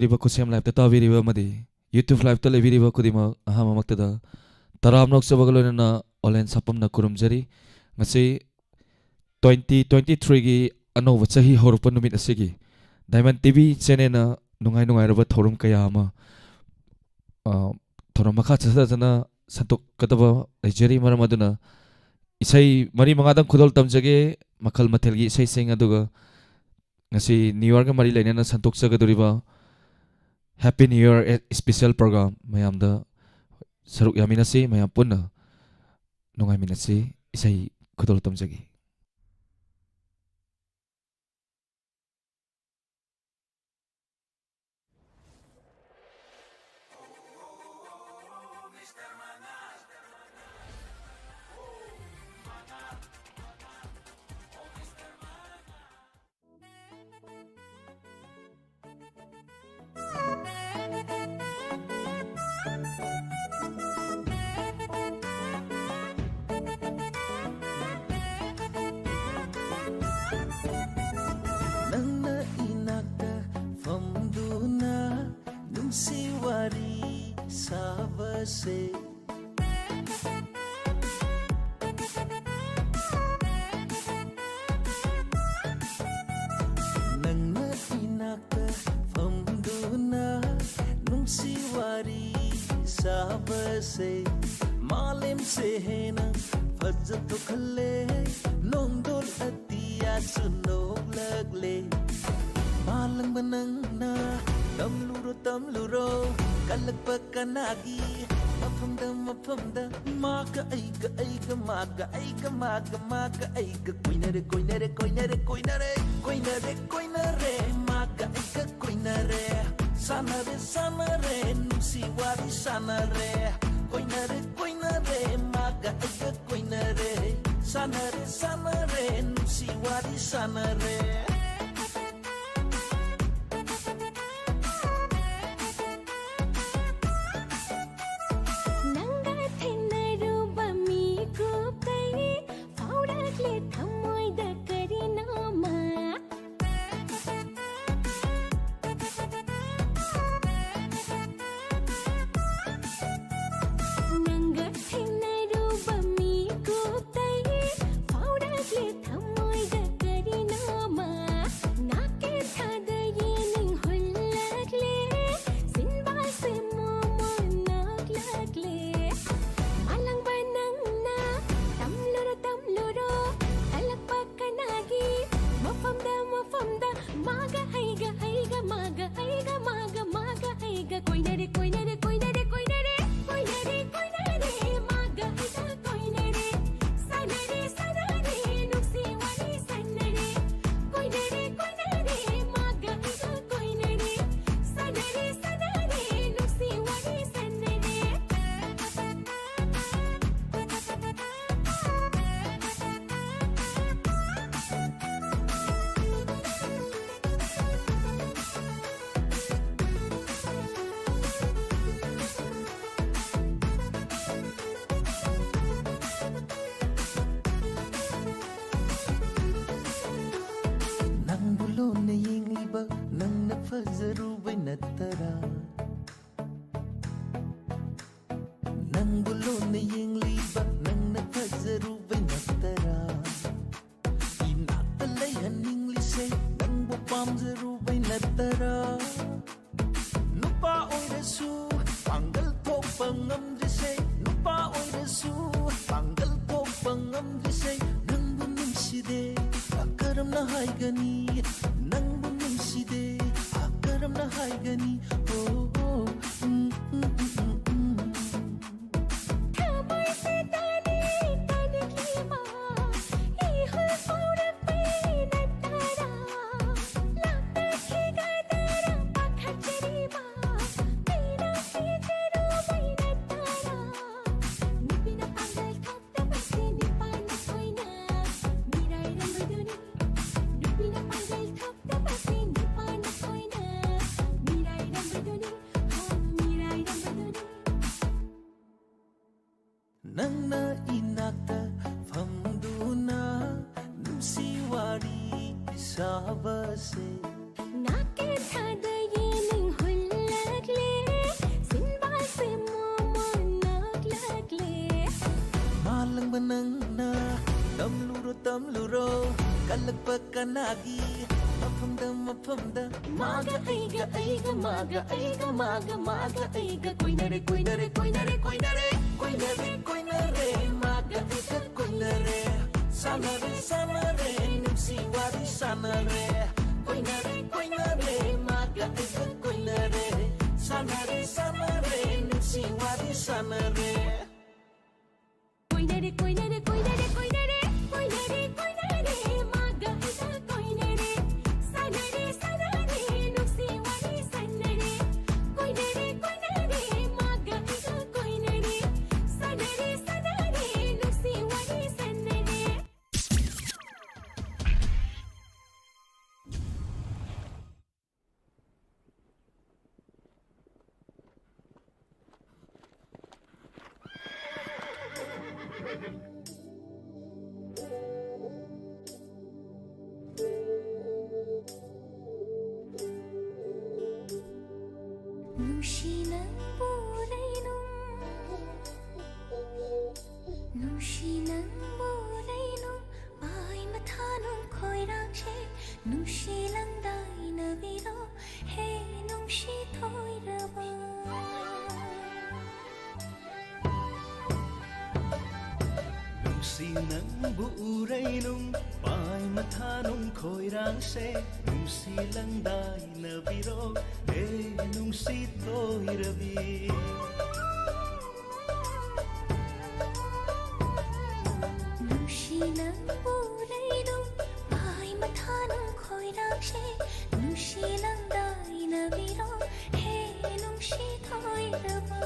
ꯔꯤꯕ ꯈꯨꯠꯁꯦꯝ ꯂꯥꯏꯞꯇ ꯇꯥꯕꯤꯔꯤꯕ ꯑꯃꯗꯤ ꯌꯨꯇ꯭ꯌꯨꯕ ꯂꯥꯏꯞꯇ ꯂꯩꯕꯤꯔꯤꯕ ꯈꯨꯗꯤꯡꯃꯛ ꯑꯍꯥꯟꯕꯃꯛꯇꯗ ꯇꯔꯥꯝ ꯅꯣꯛꯆꯕꯒ ꯂꯣꯏꯅꯅ ꯑꯣꯟꯂꯥꯏꯟ ꯁꯥꯐꯝꯅ ꯈꯨꯔꯨꯝꯖꯔꯤ ꯉꯁꯤ 2023ꯒꯤ ꯑꯅꯧꯕ ꯆꯍꯤ ꯍꯧꯔꯛꯄ ꯅꯨꯃꯤꯠ ꯑꯁꯤꯒꯤ ꯗꯥꯏꯃꯟ ꯇꯤꯚꯤ ꯆꯦꯅꯦꯜꯅ ꯅꯨꯡꯉꯥꯏꯔꯕ ꯊꯧꯔꯝ ꯀꯌꯥ ꯑꯃ ꯊꯧꯔꯝ ꯃꯈꯥ ꯆꯠꯊꯗꯨꯅ ꯁꯟꯇꯣꯛꯀꯗꯕ ꯂꯩꯖꯔꯤ ꯃꯔꯝ ꯑꯗꯨꯅ ꯏꯁꯩ ꯃꯔꯤ ꯃꯉꯥꯗꯪ ꯈꯨꯗꯣꯜ ꯇꯝꯖꯒꯦ ꯃꯈꯜ ꯃꯊꯦꯜꯒꯤ ꯏꯁꯩꯁꯤꯡ ꯑꯗꯨꯒ ꯉꯁꯤ ꯅ꯭ꯌꯨ ꯏꯌꯔꯒ ꯃꯔꯤ ꯂꯩꯅꯅ ꯁꯟꯇꯣꯛꯆꯒꯗꯧꯔꯤꯕ happy new year special program ꯃꯌꯥꯝꯗ ꯁꯔꯨꯛ ꯌꯥꯃꯤꯟꯅꯁꯤ ꯃꯌꯥꯝ ꯄꯨꯟꯅ ꯅꯨꯡꯉꯥꯏꯃꯤꯟꯅꯁꯤ ꯏꯁꯩ ꯈꯨꯗꯣꯜ ꯇꯝꯖꯒꯦ Nangna inakta famduna nungsi wari sabase Nangna inakta famduna nungsi wari sabase Malim sehena fajjatu khalle nongdol atiya sunok lagle Malang banangna tamluro kalakpa kanagi mafamda maga aiga maga aiga koinare maga aiga koinare sanare nusi wari sanare koinare maga aiga koinare sanare nusi wari sanare Nangna fazarubai natara Nanggulona yengliba nangna fazarubai natara Inatalay haninglisay nangbo pamzarubai natara Nupa oirasu panggal ko pangamdrisay Nupa oirasu panggal ko pangamdrisay Nangbo nungside akaram na haigani Nangbo nungside akaram na haigani Oh oh Nangna inakta famduna numsi wari sabase Nake thada ye ning hul ꯍꯜꯂꯛꯄ ꯀꯅꯥꯒꯤ ꯃꯐꯝꯗ ꯃꯐꯝꯗ ꯃꯥꯒ ꯑꯩꯒ ꯃꯥꯒ ꯑꯩꯒ ꯀꯣꯏꯅꯔꯦ ꯀꯣꯏꯅꯔꯦ ꯀꯣꯏꯅꯔꯦ ꯀꯣꯏꯅꯔꯦ ꯀꯣꯏꯅꯔꯦ ꯀꯣꯏꯅꯔꯦ ꯃꯥꯒ ꯑꯩꯒ ꯀꯣꯏꯅꯔꯦ ꯁꯥꯟꯅꯔꯦ ꯁꯥꯟꯅꯔꯦ ꯅꯨꯡꯁꯤ ꯋꯥꯔꯤ ꯁꯥꯟꯅꯔꯦ ꯀꯣꯏꯅꯔꯦ ꯀꯣꯏꯅꯔꯦ ꯃꯥꯒ ꯑꯩꯒ ꯀꯣꯏꯅꯔꯦ ꯁꯥꯟꯅꯔꯦ ꯁꯥꯟꯅꯔे ꯅꯨꯡꯁꯤ ꯋꯥꯔꯤ ꯁꯥꯟꯅꯔꯦ कोइनरे कोइनरे कोइनरे कोइनरे कोइनरे कोइनरे मागा इसा कोइनरे सनरे सनरे नुक्सी वाली सनरे कोइनरे कोइनरे मागा इसा कोइनरे सनरे सनरे नुक्सी वाली सनरे nangbu urainum pai mathanum khoirang se nungsi langdai na biro he nungsi toirabi nungsi nangbu urainum pai mathanum khoirang se nungsi langdai na biro he nungsi toiraba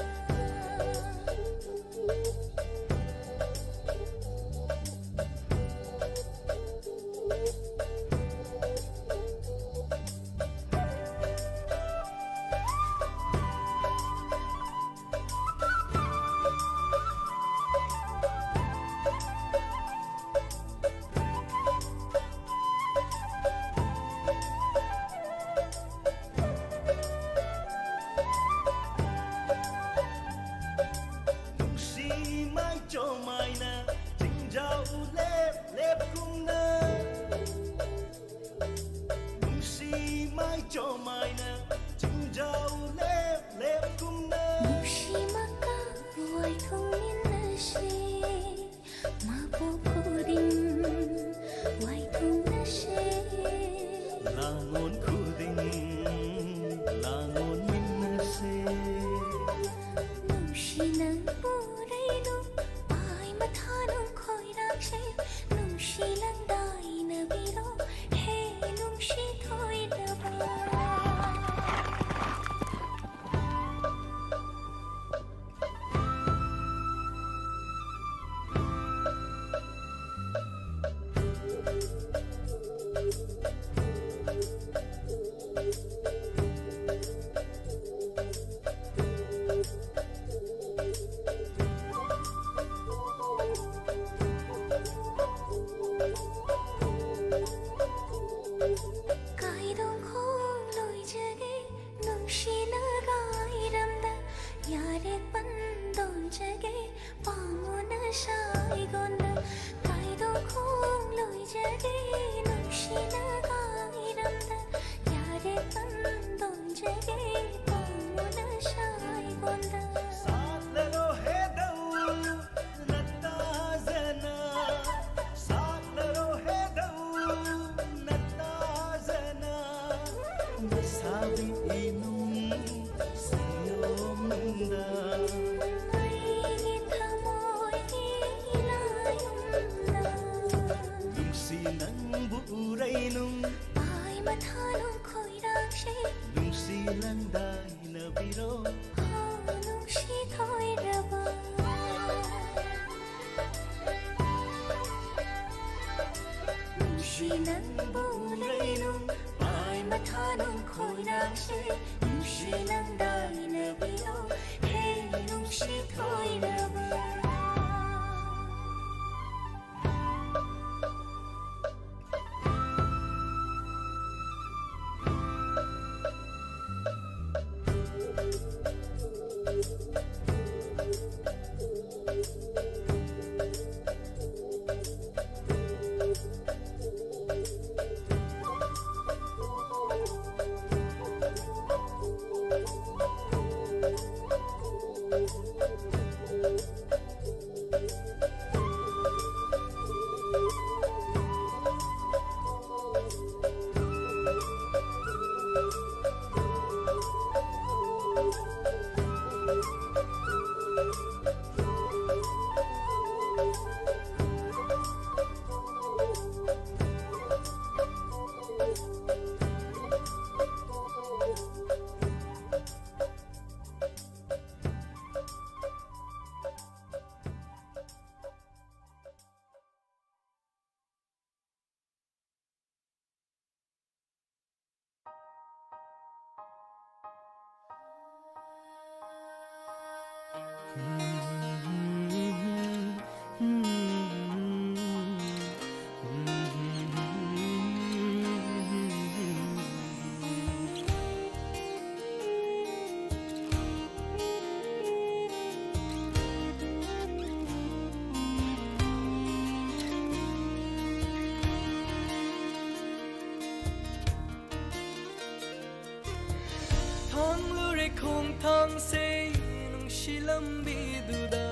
khung thang say nung shilam bi duda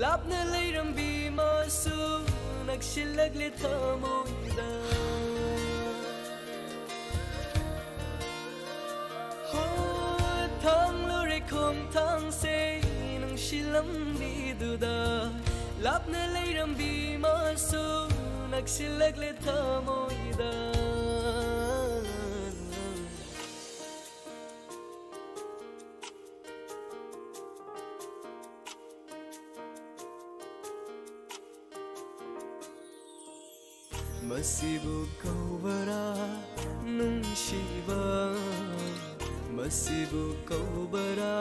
lapna leiram bi masu nakshilak le thamoida ho thang lure khung thang say nung shilam bi duda lapna leiram bi masu nakshilak le thamoida Masibu kaubara nungshiba Masibu kaubara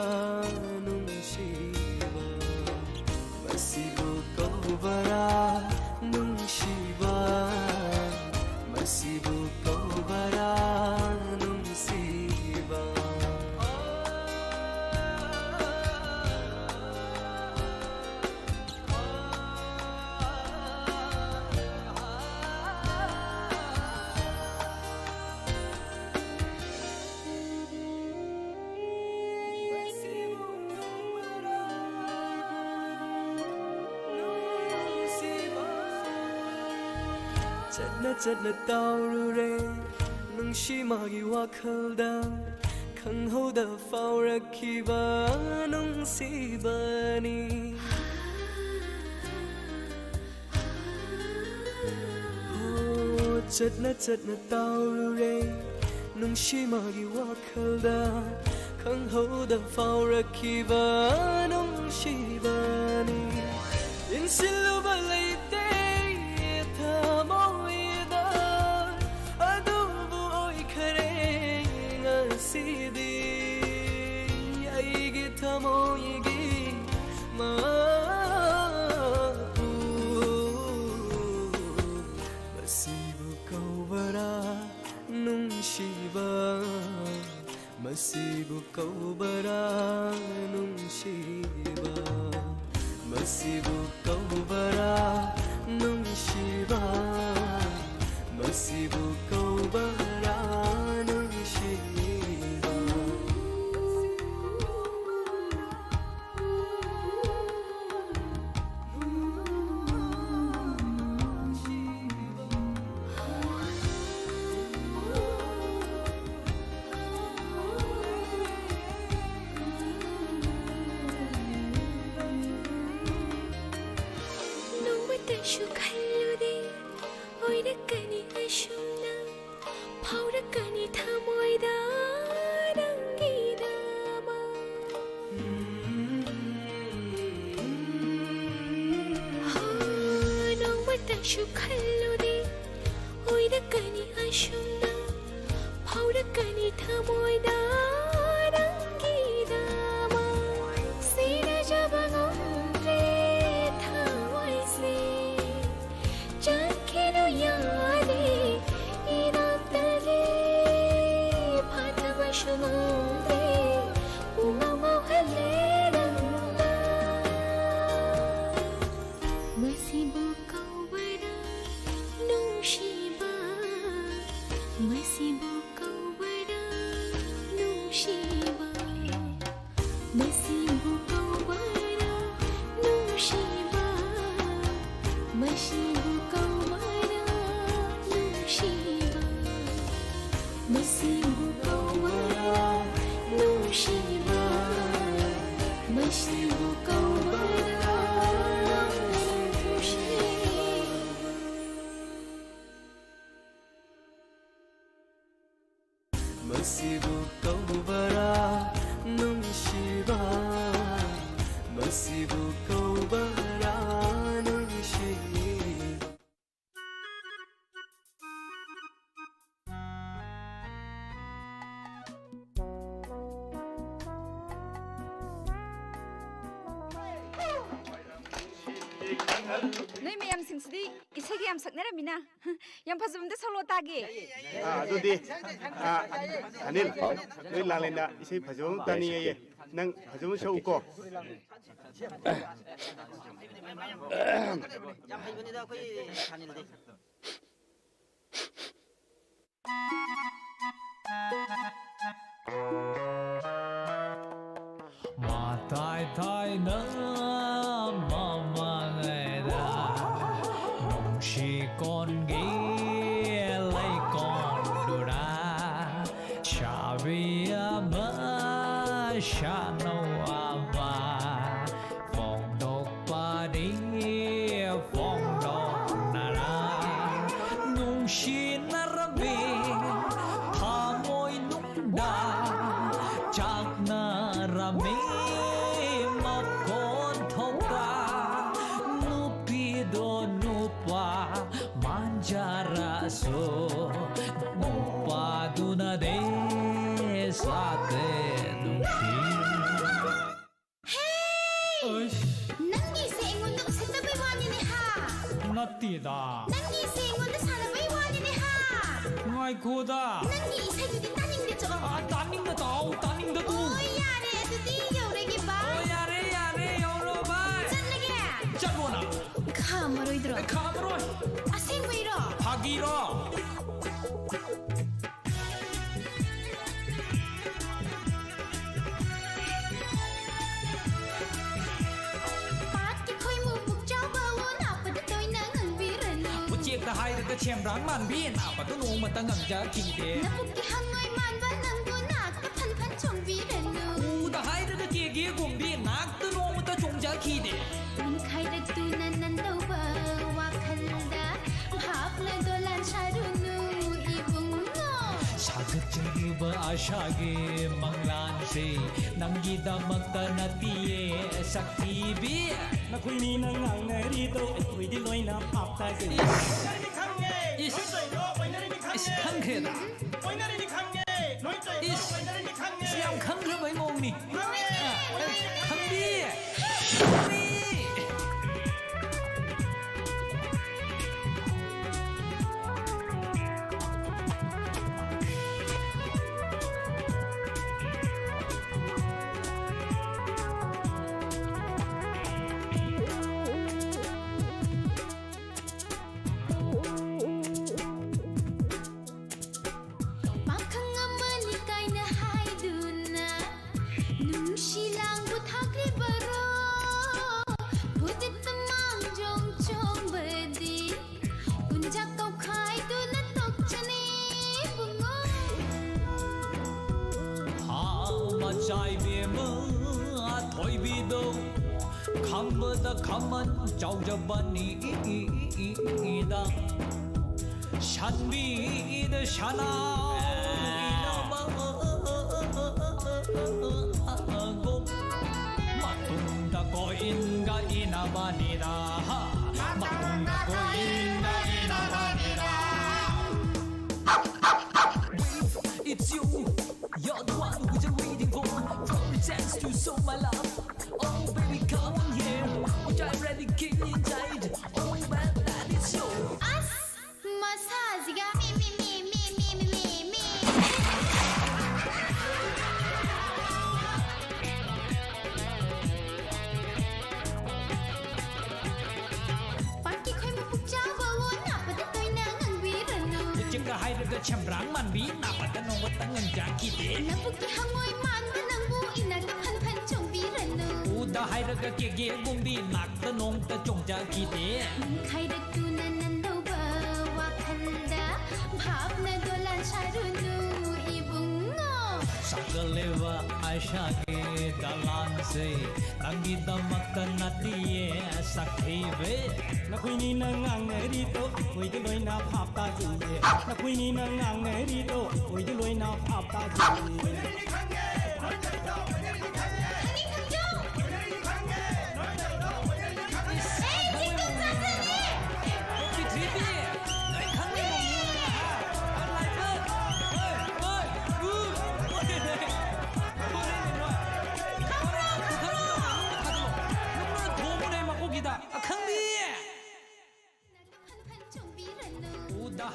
nungshiba Masibu kaubara nungshiba Masibu kaubara nungshiba Chadna taurure nungshi magi wakhalda khanghoda faurakhiba nungsibani Chadna taurure nungshi magi wakhalda khanghoda faurakhiba nungsibani insiluba leite thamoida adubu oi khare ngasidi aigi thamoigi mapu masibu kaubara nungshiba Masibu kaubara nungshiba Masibu kaubara nungshiba Masibu kaubara nungshiba Shukhallude oirakani ashumna phaurakani thamoida rangidama nongmata shukhallude oirakani ashumna phaurakani thamoida rangidama sira jabangomre thamoise yare iratale bhatava shumande uma mahale ranga masibu kaubara nungshiba masibu kaubara nungshiba masibu kaubara nungshiba masibu Masibu kaubara nungshiba ꯃꯁꯤꯕꯨ ꯀꯧꯕꯔꯥ ꯅꯨꯡꯁꯤꯕ ꯃꯁꯤꯕꯨ ꯀꯧꯕꯔꯥ ꯅꯨꯡꯁꯤꯕ 너희 ꯃꯌꯥꯝꯁꯤꯡꯁꯤꯗꯤ ꯏꯁꯩꯒ ꯌꯥꯝ ꯁꯛꯅꯔꯝꯃꯤꯅ ꯌꯥꯝ ꯐꯖꯕ ꯁꯣꯂꯣ ꯇꯥꯒꯦ. ꯑꯗꯨꯗꯤ ꯑꯅꯤꯜ ꯅꯣꯏ ꯂꯥꯡꯂꯦꯟꯗ ꯏꯁꯩ ꯐꯖꯕ ꯑꯃ ꯇꯥꯅꯤꯡꯉꯦꯌꯦ ꯅꯪ ꯐꯖꯕ ꯁꯛꯎꯀꯣ. ꯌꯥꯝ ꯍꯩꯕꯅꯤꯗ ꯑꯩꯈꯣꯏ ꯁꯥꯅꯤꯜꯗꯤ. 마타이 타이나 마마네라 농시 건기 lấy con đura Shabia ma shano ava phong độc ba đi phong độc nara nung shi narabi tha ngôi nung da chak narami Manjaraso Paduna de Sate Nungshi. Hey! Nangi se ingon sa tabay wani ni ha. Natida. Nangi se ingon sa tabay wani ni ha. Ngai koda. Nangi isa yudi taning de cho. Taning da tao, taning da tu. Oh yare, adudi yauregi ba. Oh yare, yauro ba. Challage. Challona. Khamaroi dro. Khamaroi. Asengwiro. Hagiro. Chiếc hai đứa cái chém ráng màn biên nào mà tôi nung mà ta ngầm giá kỳ thế. Na bukki hangoy man ba nang bu nak ta phan phan chong vi ren nu. Ta hai đứa cái kia kia cùng biên nát tôi nung mà ta chung giá kỳ thế. Min khai da tu nan nan dau ba wa khal da bhap la dolan sharu nu ibung no. Sagat chiriba ashage manglan se nangi damakta natiye sakti bi. Na khui ni na ngang ngari to khui di loi na pap ta ke. Is khang khe da. Is siam khang khe bai ngong ni. Khang bi. Chai bia mơ thôi bi đâu khăm bơ ta khăm ăn cháu cho bạn đi da shan bi da shana ina ba gom matung da ko in ga ina ba ni da matung da ko in ga ina ba ni da. It's you. You're the one who's been waiting for. From a chance to show my love. Oh baby, come on here. Which I already kicked inside. Oh man, that is you. As masajiga me. Party khoi mo pukcha ba wo na pa da toy na ngang vi ran nu. Chiếc cả hai đứa chém ráng màn bí nào mà ta nông ta ngân giá kỳ thế. Na bukki hangoy man ba nang bu ina ta phan phan chong vi ran nu. Ta hai đứa cái kia kia cùng đi nạc ta nông ta trồng giá kỳ thế. Min khai da tu nan nan dau ba wa khal da bhap na dolan sharu nu ibung no. Sakaleva Aisha ke dalan se ꯅꯪꯒꯤꯗꯃꯛꯇ ꯅꯠꯇꯤꯌꯦ ꯁꯛꯊꯤꯕꯤ ꯅꯈꯣꯏꯅꯤꯅ ꯉꯥꯡꯅꯔꯤꯗꯣ ꯑꯩꯈꯣꯏꯗꯤ ꯂꯣꯏꯅ ꯚꯥꯞ ꯇꯥꯖꯩꯌꯦ ꯅꯈꯣꯏꯅꯤꯅ ꯉꯥꯡꯅꯔꯤꯗꯣ ꯑꯩꯈꯣꯏꯗꯤ ꯂꯣꯏꯅ ꯚꯥꯞ ꯇꯥꯖꯩꯌꯦ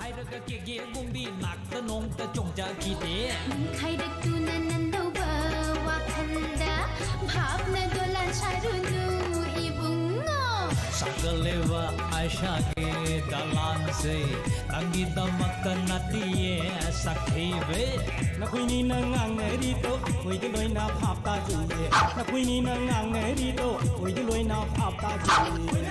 하이르가 깨게 공비 낙다 농다 종자 기대 खाइरक्तुना नन्दौबा वाखल्दा भावना दोलान सारुनु इबुङो सकलेवा आशा के दलान से नंगीदमक्ता नतिये सखीबे नखोइनिना ngangnarido oidi loina phap ta juye नखोइनिना ngangnarido oidi loina phap ta juye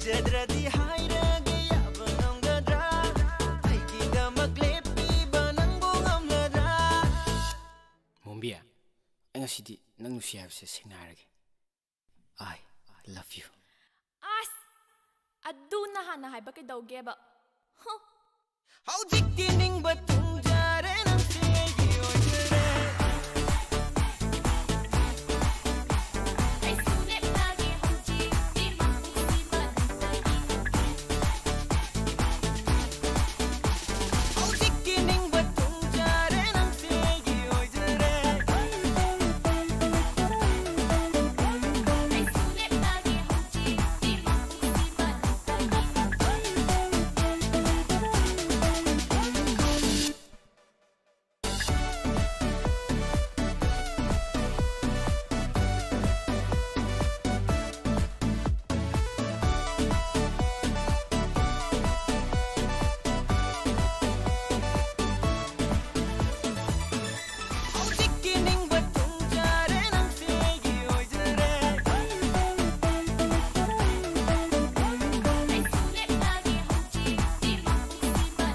ꯂꯩꯖꯗ꯭ꯔꯗꯤ ꯍꯥꯏꯔꯒꯦ ꯌꯥꯕ ꯉꯝꯒꯗ꯭ꯔꯥ ꯑꯩꯒꯤꯗꯃꯛ ꯂꯦꯞꯄꯤꯕ ꯅꯪꯕꯨ ꯉꯝꯒꯗ꯭ꯔꯥ ꯃꯣꯝꯕꯤ ꯑꯩ ꯉꯁꯤꯗꯤ ꯅꯪ ꯅꯨꯡꯁꯤ ꯍꯥꯏꯕꯁꯦ ꯁꯦꯡꯅ ꯍꯥꯏꯔꯒꯦ I love you ꯑꯁ ꯑꯗꯨꯅ ꯍꯥꯟꯅ ꯍꯥꯏꯕ ꯀꯩꯗꯧꯒꯦꯕ ꯍꯧꯖꯤꯛꯇꯤ ꯅꯤꯡꯕ ꯊꯨꯡꯖꯔꯦ ꯅꯪꯁꯦ ꯑꯩꯒꯤ ꯑꯣꯏꯖꯔꯦ ꯑꯩꯁꯨ ꯂꯦꯞꯂꯒꯦ ꯍꯧꯖꯤꯛꯇꯤ ꯃꯥꯡꯁꯤꯕ ꯍꯧꯖꯤꯛꯇꯤ ꯅꯤꯡꯕ ꯊꯨꯡꯖꯔꯦ ꯅꯪꯁꯦ ꯑꯩꯒꯤ ꯑꯣꯏꯖꯔꯦ ꯑꯩꯁꯨ ꯂꯦꯞꯂꯒꯦ ꯍꯧꯖꯤꯛꯇꯤ ꯃꯥꯡꯁꯤꯕ ꯍꯧꯖꯤꯛꯇꯤ ꯅꯤꯡꯕ ꯊꯨꯡꯖꯔꯦ ꯅꯪꯁꯦ ꯑꯩꯒꯤ ꯑꯣꯏꯖꯔꯦ ꯑꯩꯁꯨ ꯂꯦꯞꯂꯒꯦ ꯍꯧꯖꯤꯛꯇꯤ ꯃꯥꯡꯁꯤꯕ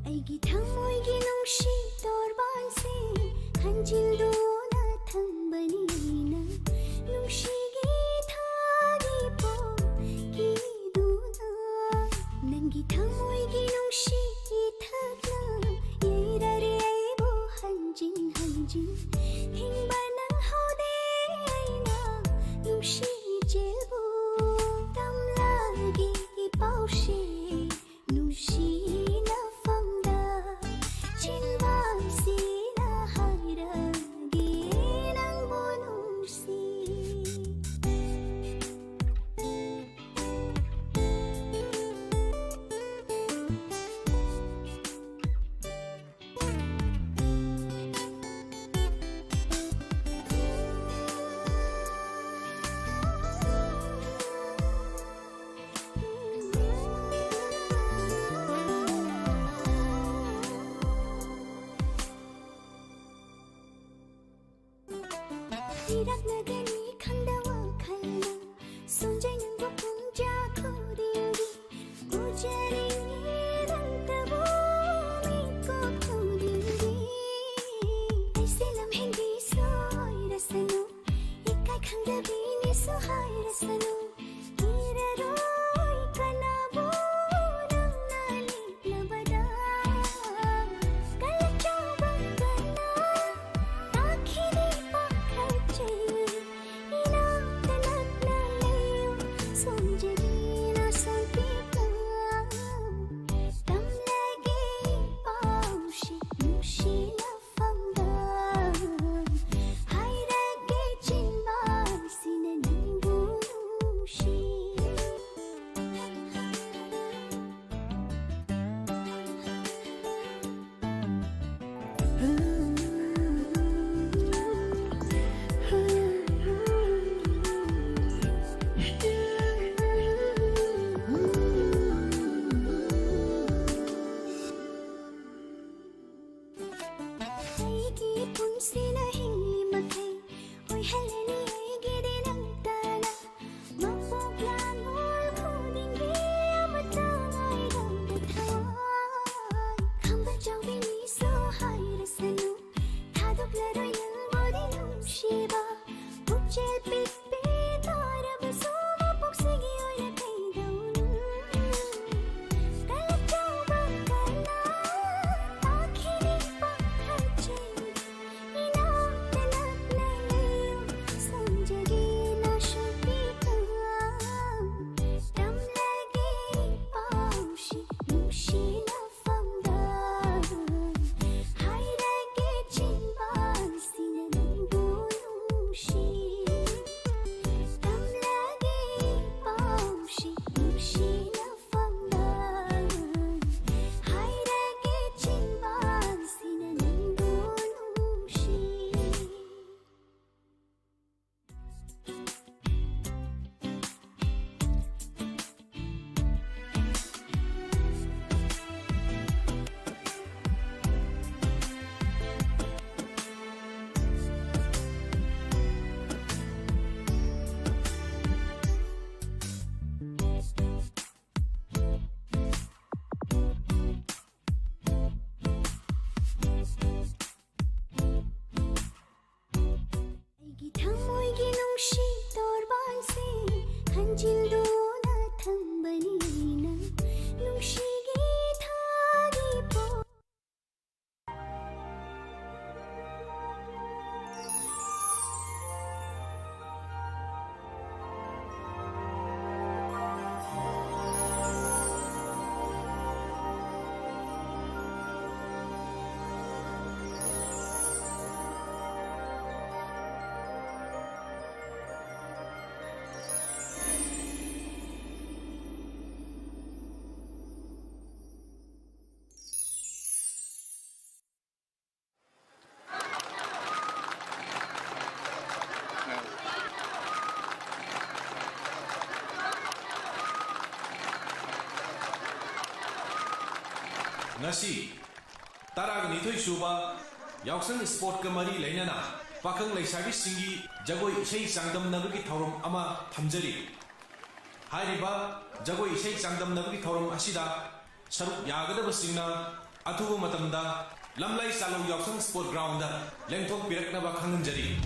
ꯑꯩꯒꯤ ꯊꯃꯣꯏꯒꯤ ꯅꯨꯡꯁꯤ ꯇꯣꯔꯕꯥꯟꯁꯦ ꯈꯟꯖꯤꯜꯗꯨꯅ ꯊꯝꯕꯅꯤ ꯅꯪ ꯅꯨꯡꯁꯤꯒꯤ ꯊꯥꯒꯤ ꯄꯣꯛꯀꯤꯗꯨꯅ ꯅꯪꯒꯤ ꯊꯃꯣꯏꯒꯤ ꯅꯨꯡꯁꯤ ꯏꯊꯛꯅ ꯌꯩꯔꯔꯦ ꯑꯩꯕꯨ ꯍꯟꯖꯤꯟ ꯍꯟꯖꯤꯟ ꯍꯤꯡꯕ ꯅꯪꯍꯧꯗꯦ ꯑꯩꯅ ꯅꯨꯡꯁꯤ ꯏꯆꯦꯜꯕꯨ ꯇꯝꯂꯒꯦ ꯏꯄꯥꯎꯁꯦ ꯅꯨꯡꯁꯤꯅ ꯐꯝꯗ ꯆꯤꯟꯕꯥꯁꯤꯅ ꯍꯥꯏꯔꯒꯦ ꯅꯪꯕꯨ ꯅꯨꯡꯁꯤ 이락나가니 칸다와 칼나 손자는 볶음자 코딩기 우자링이랑 따보미 꼭 코딩기 알셀람 핸디 소이라사노 이까이 칸다비니 소하이라사노 이래로 이까나보 낭나리 나바다 깔라쩌방가나 아키니 ꯈꯣꯝꯖꯤꯜꯗꯨꯅ ꯊꯝꯕꯅꯤ ꯑꯩꯅ ꯅꯨꯡꯁꯤꯒꯤ ꯊꯥꯒꯤ ꯄꯣ Ngasi Taraga Nithoi Suba Yauksan Sport Kamari Lainana Pakang Laisabi Singi Jagoi Eshei Sangdam Nabagi Thorum Ama Thamjari Hairiba Jagoi Eshei Sangdam Nabagi Thorum Asida Saruk Yagadaba Singna Atubu Matamda Lamlai Salo Yauksan Sport Ground Lengthok Piraknaba Khanganjari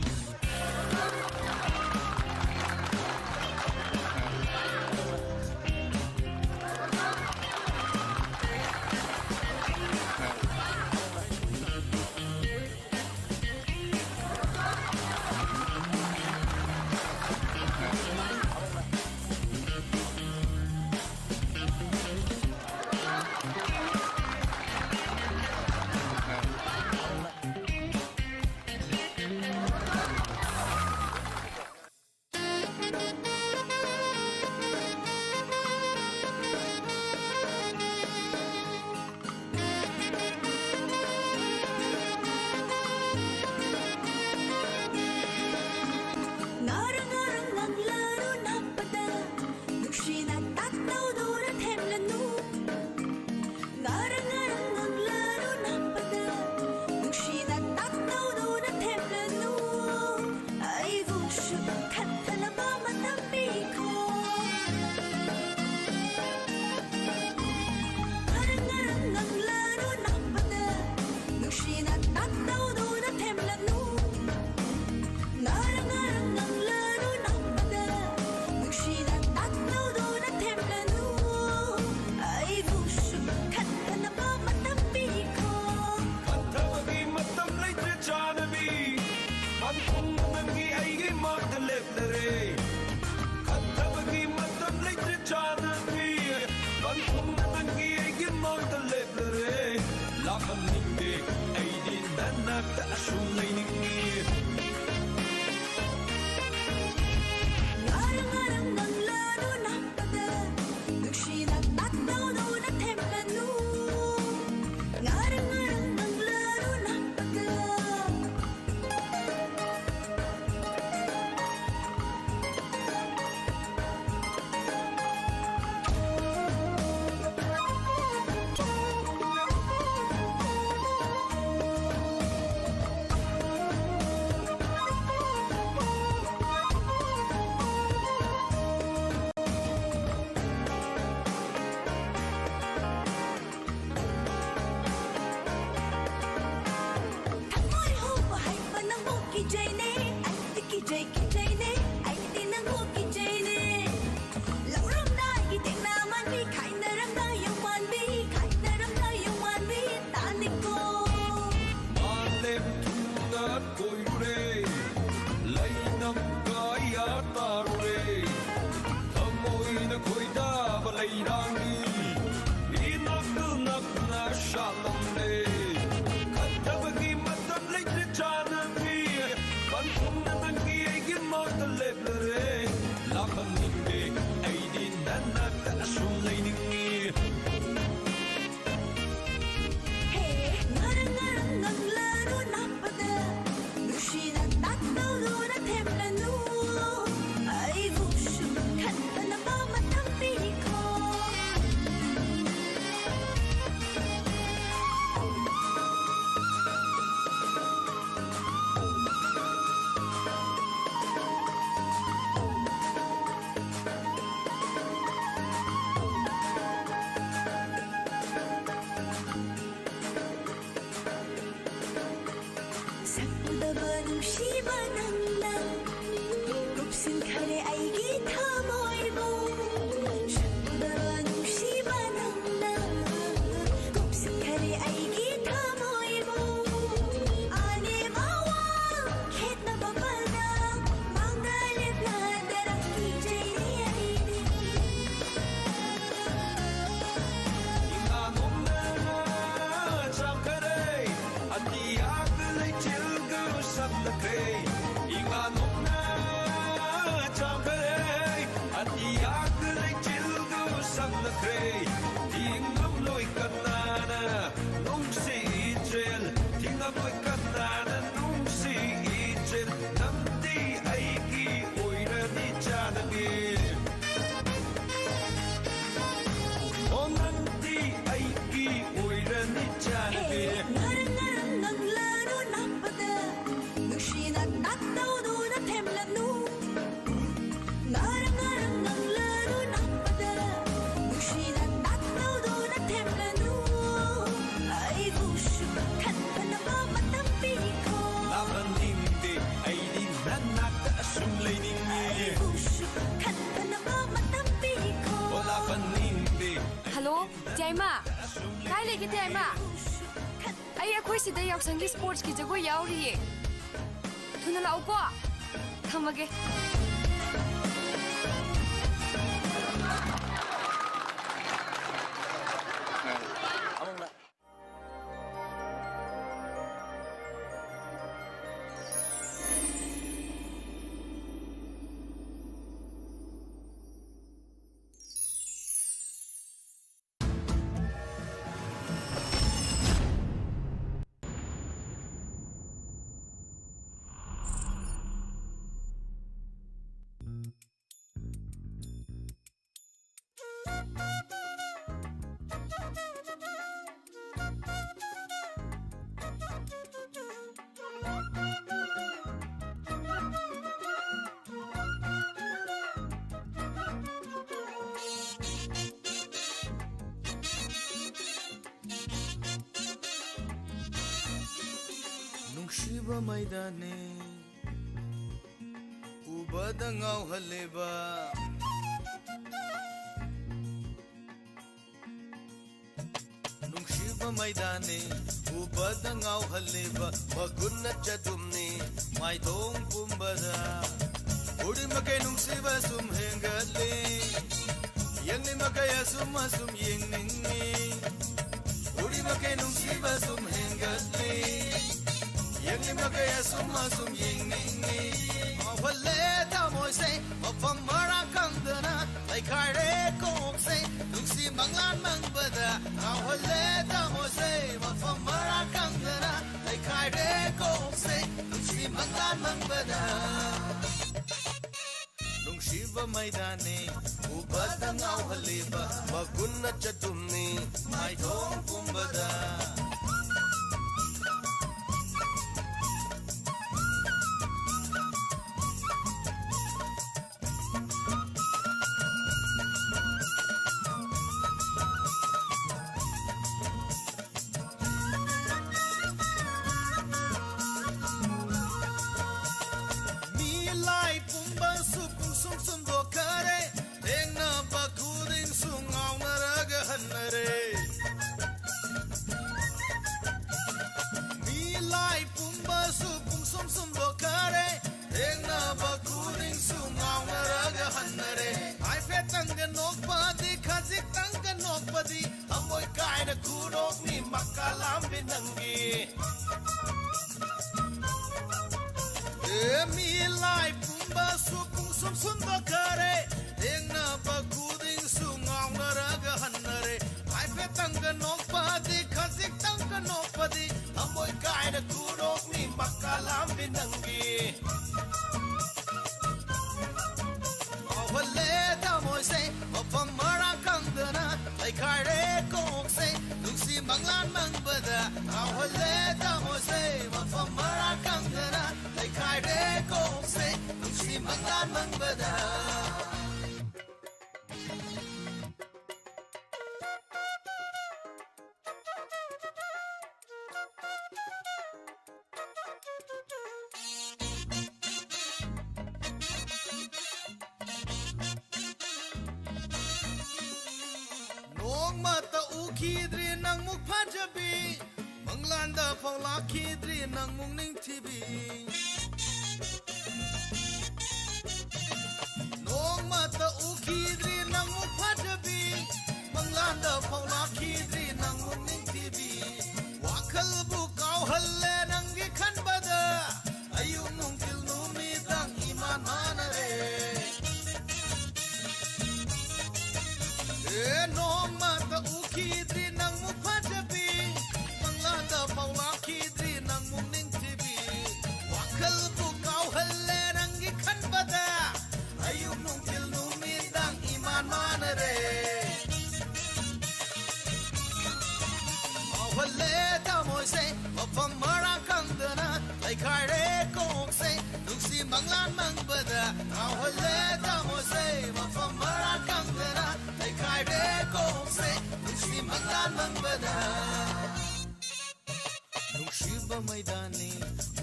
ꯅꯨꯡꯁꯤꯕ ꯅꯪꯅ ꯀꯨꯞꯁꯤꯟꯈꯔꯦ ꯑꯩꯒꯤ ꯊꯃꯣꯏꯕꯨ samnakre inga nokna chamkare atiyak lechil du samnakre tingam loi kanana nungsi itrel tingam loi kanana nungsi itrel namdi aiki oirani chanage onanti aiki oirani chanage Hello, Jaima. Kai legi Jaima. Ai akhoi sida yausang gi sports ki jagoi yauri ye. Thuna lau ko. Thamage. Nungsiba maidane ubada ngauhaleba Nungsiba maidane ubada ngauhaleba magunna chadumni maidong pumbada udi makai nungsiba sum hengale yangni makai asum asum yengningi udi makai nungsiba sum hengale Yang magaya suma sum ying ning ni Awale ta moi say Mafam marang kang dana Lai kare kong say Nungsi manglan mang bada Awale ta moi say Mafam marang kang dana Lai kare kong say Nungsi manglan mang bada Nungsiba maidane Ubada ngaw haliba Magunna chatumni Mai thong pumbada Amoy kaina kurok ni makalam binangi mi lai pumba supung sum sum bakare engna bakuding sungaw naraga hannare ai petanga nokpadi khazik tanga nokpadi amoy kaina kurok ni makalam binangi Awale ta moi say Mafam marang kang dana Lai kare kong say Nungsi manglan mang bada Awale ta moi say Mafam marang kang dana Lai kare kong say Nungsi manglan mang bada Kidri nang muk pajabi Manglanda pangla kidri nang mung ning tibi Nong mata u kidri nang muk pajabi Manglanda pangla kidri nang mung ning tibi Wakal bu kau halle nang gi khan bada Ayung hole ta moi se mafam mara kang dana lai khai re kok se nuksi manglan mang bada hole ta moi se mafam mara kang dana lai khai re kok se nuksi manglan mang bada nungsiba maidani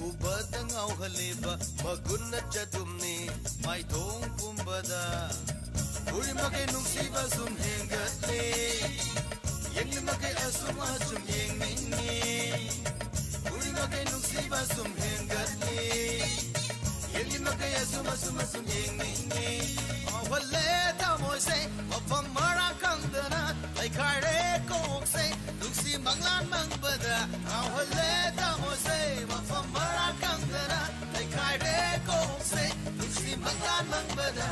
ubada ngau haleba magunna chadumni mai thong pumbada uri mage nungsiba sum hengatle yengli mage asum asum yengni uri mage nungsiba sum hengatle yengli mage asum asum asum yengni awale ta moi se mafam mara kangdana lai khai re kok se nungsi manglan mang bada awale ta moi se mafam mara kangdana lai khai re kok se nungsi manglan mang bada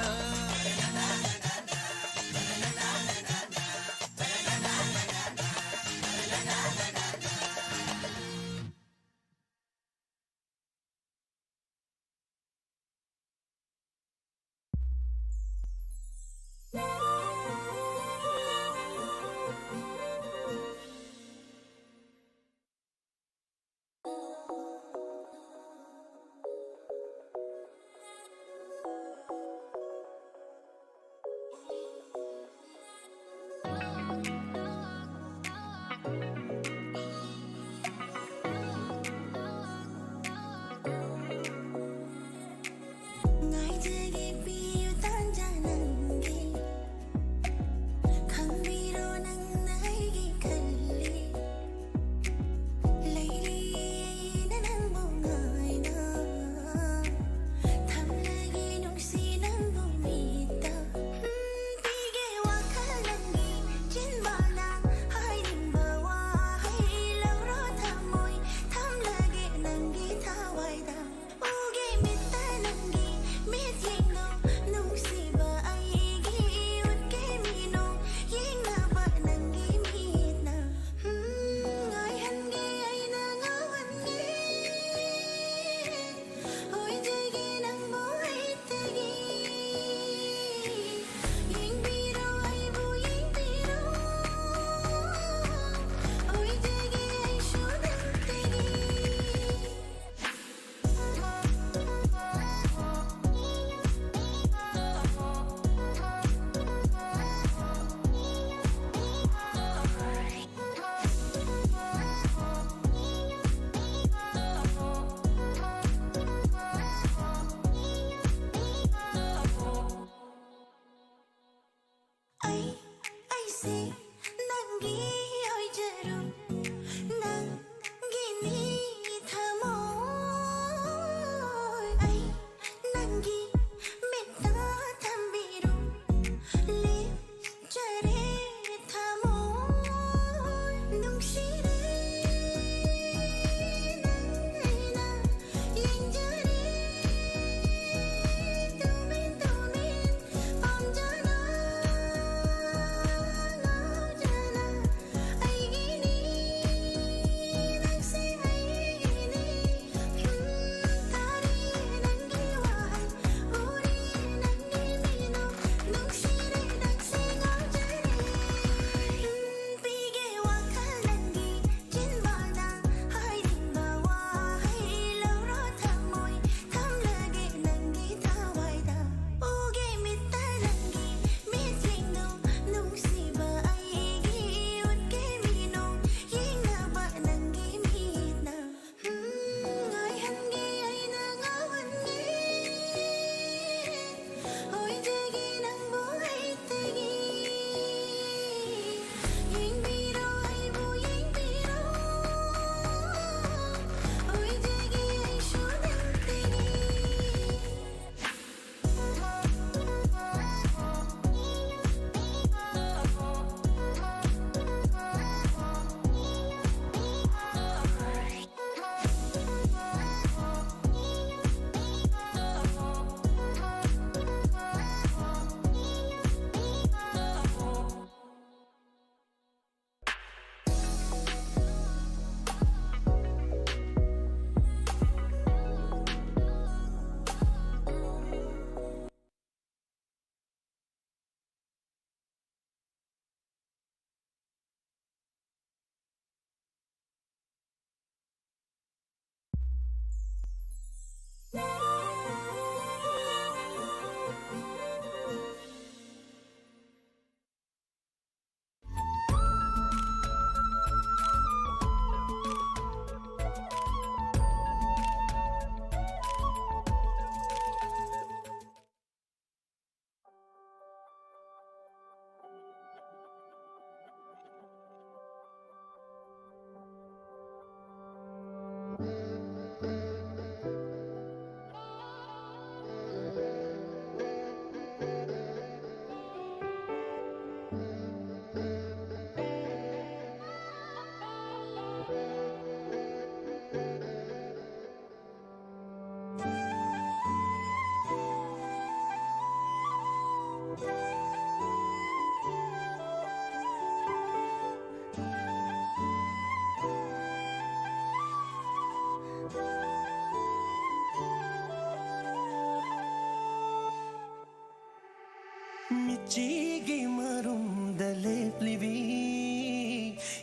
ಮಿಚ್ಚಿಗೆ ಮರುಂದಲೇಪ್ಲಿವಿ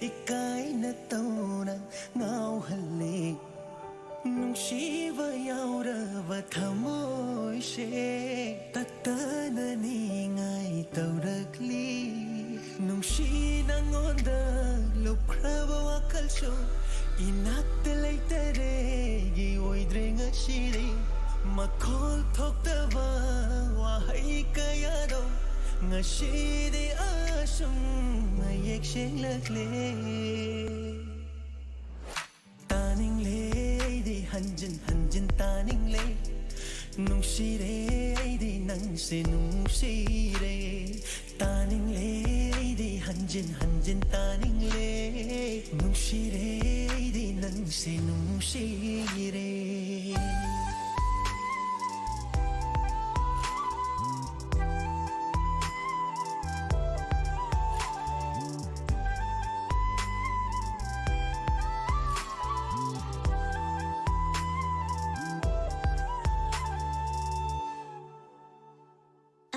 ಇಕ್ಕಾಯ್ನ ತೌನ ꯉꯥꯎꯍꯜꯂꯤ ꯅꯨꯡꯁꯤꯕ ꯌꯥꯎꯔꯕ ꯊꯃꯣꯏꯁꯦ ꯇꯠꯇꯅ ꯅꯤꯡꯉꯥꯏ ꯇꯧꯔꯛꯂꯤ ꯅꯨꯡꯁꯤ ꯅꯉꯣꯟꯗ ꯂꯨꯞꯈ꯭ꯔꯕ ꯋꯥꯈꯜꯁꯨ 이나ꯛꯇ ꯂꯩꯇꯔꯦꯒꯤ ꯑꯣꯏꯗ꯭ꯔꯦ ꯉꯁꯤꯗꯤ ꯃꯈꯣꯜ ꯊꯣꯛꯇꯕ ꯋꯥꯍꯩ ꯀꯌꯥꯗꯣ ꯉꯁꯤꯗꯤ ꯑꯁꯨꯝ ꯃꯌꯦꯛ ꯁꯦꯡꯂꯛꯂꯦ ꯇꯥꯅꯤꯡꯂꯦ ꯑꯩꯗꯤ ꯍꯟꯖꯤꯟ ꯍꯟꯖꯤꯟ ꯇꯥꯅꯤꯡꯂꯦ ꯅꯨꯡꯁꯤꯔꯦ ꯑꯩꯗꯤ ꯅꯪꯁꯦ ꯅꯨꯡꯁꯤꯔꯦ ꯇꯥꯅꯤꯡꯂꯦ ꯑꯩꯗꯤ ꯍꯟꯖꯤꯟ ꯍꯟꯖꯤꯟ ꯇꯥꯅꯤꯡꯂꯦ ꯅꯨꯡꯁꯤꯔꯦ ꯑꯩꯗꯤ ꯅꯪꯁꯦ ꯅꯨꯡꯁꯤꯔꯦ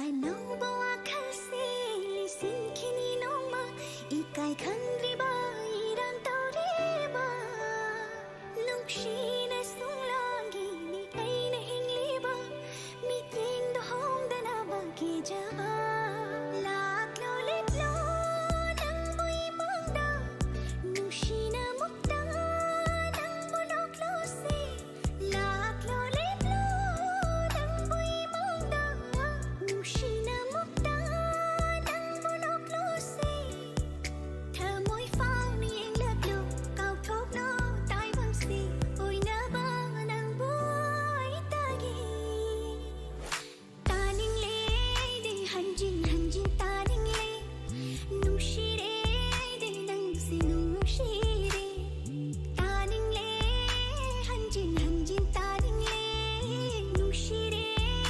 ꯑꯅꯧꯕ ꯋꯥꯈꯜꯁꯦ ꯂꯤꯁꯤꯟꯈꯤꯅꯤ ꯅꯣꯡꯃ 이까이 ꯈꯪꯗ꯭ꯔꯤꯕ 이런 떠레바 ꯅꯨꯡꯁꯤꯅ ꯁꯨꯡꯂꯥꯡꯈꯤꯅꯤ ꯑꯩꯅ ꯍꯤꯡꯂꯤꯕ ꯃꯤꯠꯌꯦꯡꯗꯣ ꯍꯣꯡꯗꯅꯕ ꯀꯤꯖꯕ ꯂꯥꯛꯂꯣ ꯂꯦꯞꯂꯣ ꯅꯪꯕꯨ 이망ꯗ ꯅꯨꯡꯁꯤꯅ ꯃꯨꯛꯇ ꯅꯪꯕꯨ ꯅꯣꯛꯂꯣꯁꯦ ꯂꯥꯛꯂꯣ ꯂꯦꯞꯂꯣ ꯅꯪꯕꯨ 이망ꯗ ꯅꯨꯡꯁꯤꯅ ꯃꯨꯛꯇ ꯅꯪꯕꯨ ꯅꯣꯛꯂꯣꯁꯦ ꯊꯃꯣꯏ ꯐꯥꯎꯅ ꯌꯦꯡꯂꯛꯂꯣ ꯀꯥꯎꯊꯣꯛꯂꯣ ꯇꯥꯏꯕꯪꯁꯤ ꯑꯣꯏꯅꯕ ꯅꯪꯕꯨ ꯑꯩ ꯇꯥꯒꯦ ꯇꯥꯅꯤꯡꯂꯦ ꯑꯩꯗꯤ ꯍꯟꯖꯤꯟ ꯍꯟꯖꯤꯟ ꯇꯥꯅꯤꯡꯂꯦ ꯅꯨꯡꯁꯤꯔꯦ ꯑꯩꯗꯤ ꯅꯪꯁꯦ ꯅꯨꯡꯁꯤꯔꯦ ꯇꯥꯅꯤꯡꯂꯦ ꯍꯟꯖꯤꯟ ꯍꯟꯖꯤꯟ ꯇꯥꯅꯤꯡꯂꯦ ꯅꯨꯡꯁꯤꯔꯦ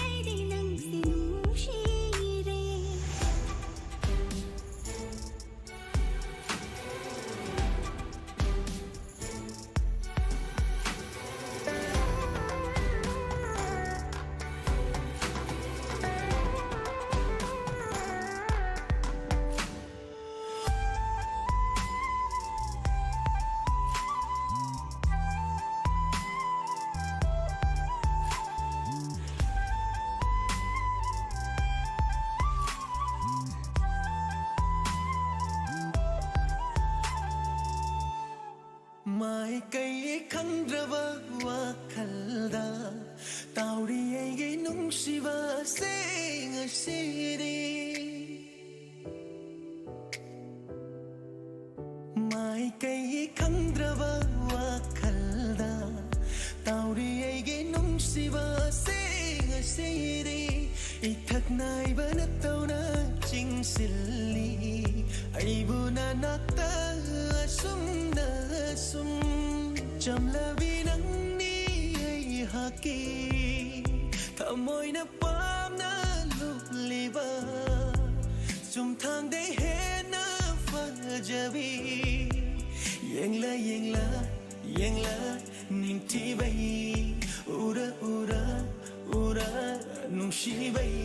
ꯑꯩꯗꯤ ꯅꯪꯁꯦ ꯅꯨꯡꯁꯤꯔꯦ ꯃꯥꯏꯀꯩ ꯈꯪꯗ꯭ꯔꯕ ꯋꯥꯈꯜꯗ ꯇꯥꯎꯔꯤ ꯑꯩꯒꯤ ꯅꯨꯡꯁꯤꯕꯁꯦ ꯉꯁꯤꯗꯤ ꯃꯥꯏꯀꯩ ꯈꯪꯗ꯭ꯔꯕ ꯋꯥꯈꯜꯗ ꯇꯥꯎꯔꯤ ꯑꯩꯒꯤ ꯅꯨꯡꯁꯤꯕꯁꯦ ꯉꯁꯤꯗꯤ ꯏꯊꯛ ꯅꯥꯏꯕꯅ ꯇꯧꯅ ꯆꯤꯡꯁꯤꯜꯂꯤ ꯑꯩꯕꯨ ꯅꯅꯥꯛꯇ ꯑꯁꯨꯝꯅ ꯁꯨꯝ ꯆꯝꯂꯕꯤ ꯅꯪꯅꯤ ꯑꯩꯍꯥꯛꯀꯤ ꯊꯃꯣꯏꯅ ꯄꯥꯝꯅ ꯂꯨꯞꯂꯤꯕ ꯆꯨꯝꯊꯥꯡꯗꯩ ꯍꯦꯟꯅ ꯐꯖꯕꯤ ꯌꯦꯡꯂ ꯌꯦꯡꯂ ꯌꯦꯡꯂ ꯅꯤꯡꯊꯤꯕꯩ ꯎꯔ ꯎꯔ ꯎꯔ ꯅꯨꯡꯁꯤꯕꯩ